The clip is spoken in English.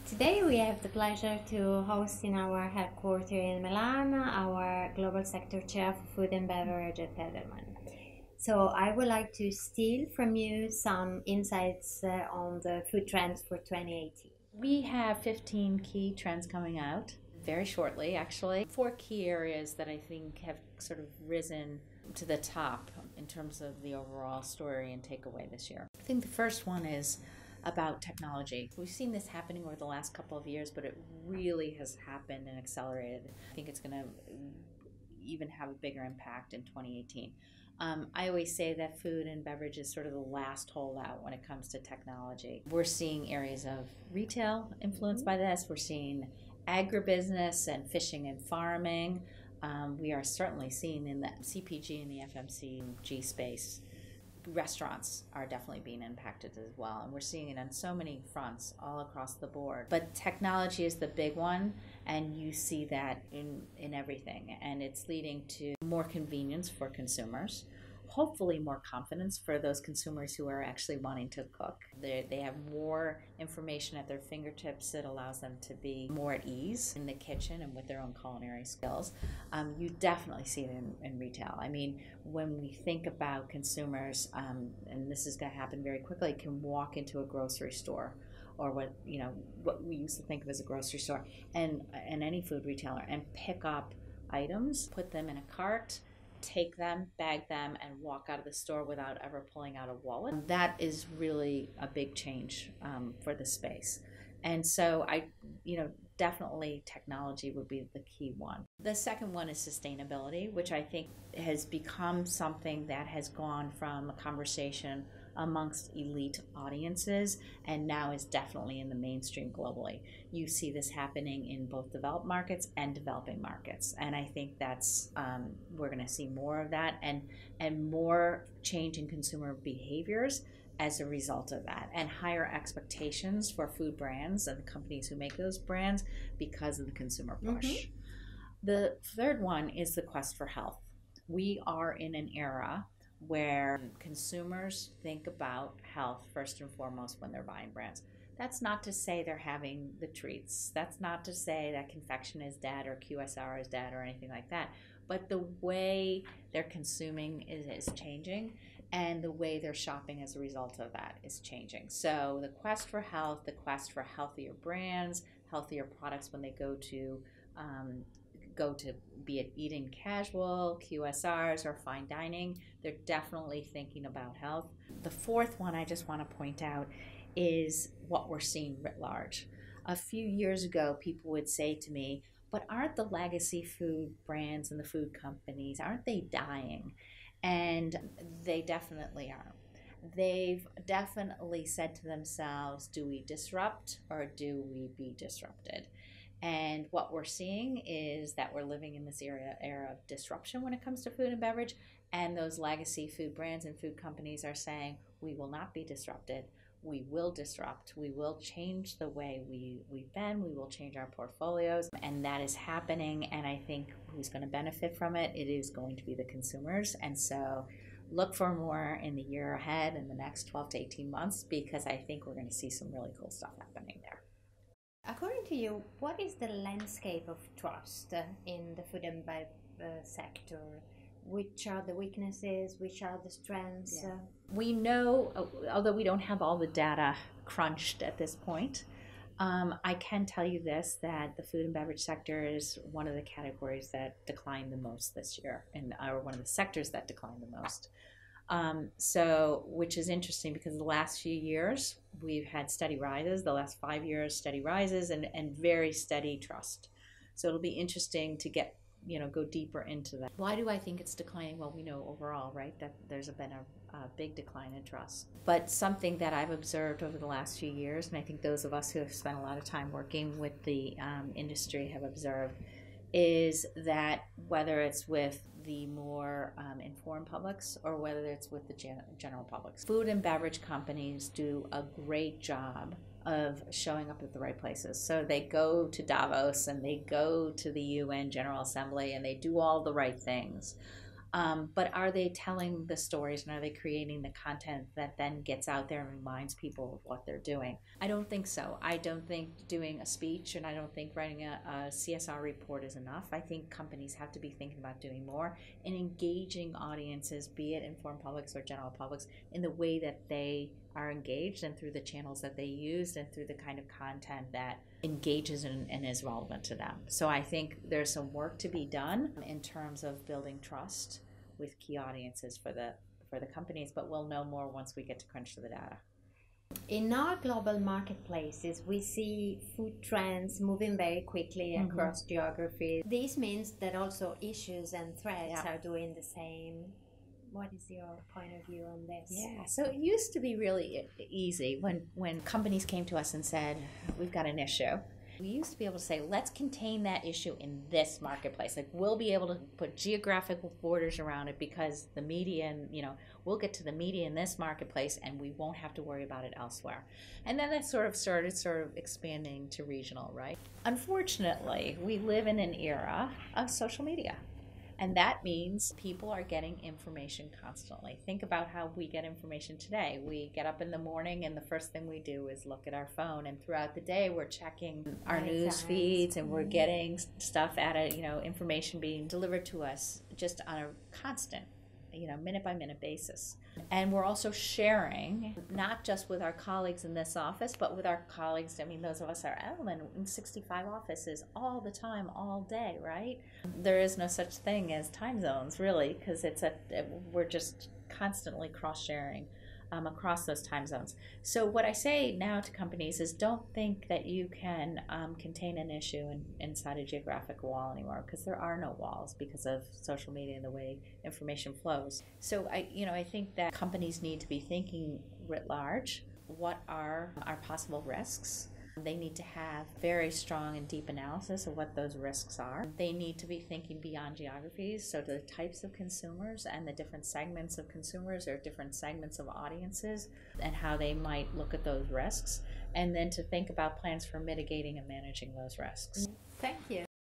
Today we have the pleasure to host in our headquarters in Milan our Global Sector Chair for Food and Beverage at Edelman. So I would like to steal from you some insights on the food trends for 2018. We have 15 key trends coming out very shortly, actually. Four key areas that I think have sort of risen to the top in terms of the overall story and takeaway this year. I think the first one is about technology. We've seen this happening over the last couple of years, but it really has happened and accelerated. I think it's going to even have a bigger impact in 2018. I always say that food and beverage is sort of the last holdout when it comes to technology. We're seeing areas of retail influenced by this. We're seeing agribusiness and fishing and farming. We are certainly seeing in the CPG and the FMCG space. Restaurants are definitely being impacted as well, and we're seeing it on so many fronts all across the board. But technology is the big one, and you see that in everything, and it's leading to more convenience for consumers, hopefully more confidence for those consumers who are actually wanting to cook. They have more information at their fingertips that allows them to be more at ease in the kitchen and with their own culinary skills. You definitely see it in retail. I mean, when we think about consumers, and this is going to happen very quickly, can walk into a grocery store or what we used to think of as a grocery store and any food retailer and pick up items, put them in a cart, take them, bag them, and walk out of the store without ever pulling out a wallet. That is really a big change for the space. And so definitely technology would be the key one. The second one is sustainability, which I think has become something that has gone from a conversation amongst elite audiences and now is definitely in the mainstream globally. You see this happening in both developed markets and developing markets, and I think that's we're going to see more of that and more change in consumer behaviors as a result of that, and higher expectations for food brands and the companies who make those brands because of the consumer push. The third one is the quest for health. We are in an era where consumers think about health first and foremost when they're buying brands. That's not to say they're having the treats. That's not to say that confection is dead or QSR is dead or anything like that. But the way they're consuming is changing, and the way they're shopping as a result of that is changing. So the quest for health, the quest for healthier brands, healthier products when they go to be it eating casual, QSRs, or fine dining, they're definitely thinking about health. The fourth one I just want to point out is what we're seeing writ large. A few years ago, people would say to me, but aren't the legacy food brands and the food companies, aren't they dying? And they definitely are. They've definitely said to themselves, do we disrupt or do we be disrupted? And what we're seeing is that we're living in this era of disruption when it comes to food and beverage. And those legacy food brands and food companies are saying, we will not be disrupted. We will disrupt. We will change the way we've been. We will change our portfolios. And that is happening. And I think who's going to benefit from it? It is going to be the consumers. And so look for more in the year ahead in the next 12 to 18 months, because I think we're going to see some really cool stuff happening there. According to you, what is the landscape of trust in the food and beverage sector? Which are the weaknesses? Which are the strengths? Yeah. We know, although we don't have all the data crunched at this point, I can tell you this, that the food and beverage sector is one of the categories that declined the most this year, or one of the sectors that declined the most. Which is interesting because the last few years we've had steady rises, the last 5 years steady rises and very steady trust. So it'll be interesting to go deeper into that. Why do I think it's declining? Well, we know overall, right, that there's been a big decline in trust. But something that I've observed over the last few years, and I think those of us who have spent a lot of time working with the industry have observed, is that whether it's with the more informed publics or whether it's with the general publics, food and beverage companies do a great job of showing up at the right places. So they go to Davos and they go to the UN General Assembly and they do all the right things. But are they telling the stories, and are they creating the content that then gets out there and reminds people of what they're doing? I don't think so. I don't think doing a speech and I don't think writing a CSR report is enough. I think companies have to be thinking about doing more and engaging audiences, be it informed publics or general publics, in the way that they are engaged and through the channels that they use and through the kind of content that engages and is relevant to them. So I think there's some work to be done in terms of building trust with key audiences for the companies, but we'll know more once we get to crunch the data. In our global marketplaces, we see food trends moving very quickly across geographies. This means that also issues and threats are doing the same. What is your point of view on this? Yeah, so it used to be really easy when companies came to us and said, we've got an issue. We used to be able to say, let's contain that issue in this marketplace. Like, we'll be able to put geographical borders around it because the media, and we'll get to the media in this marketplace and we won't have to worry about it elsewhere. And then that sort of started expanding to regional, right? Unfortunately, we live in an era of social media. And that means people are getting information constantly. Think about how we get information today. We get up in the morning and the first thing we do is look at our phone. And throughout the day, we're checking our news feeds and we're getting stuff information being delivered to us just on a constant, minute by minute basis. And we're also sharing, not just with our colleagues in this office, but with our colleagues, those of us are Edelman in 65 offices all the time, all day, right? There is no such thing as time zones, really, because we're just constantly cross-sharing across those time zones. So what I say now to companies is, don't think that you can contain an issue inside a geographic wall anymore, because there are no walls because of social media and the way information flows. So I think that companies need to be thinking writ large. What are our possible risks? They need to have very strong and deep analysis of what those risks are. They need to be thinking beyond geographies, so the types of consumers and the different segments of consumers or different segments of audiences and how they might look at those risks, and then to think about plans for mitigating and managing those risks. Thank you.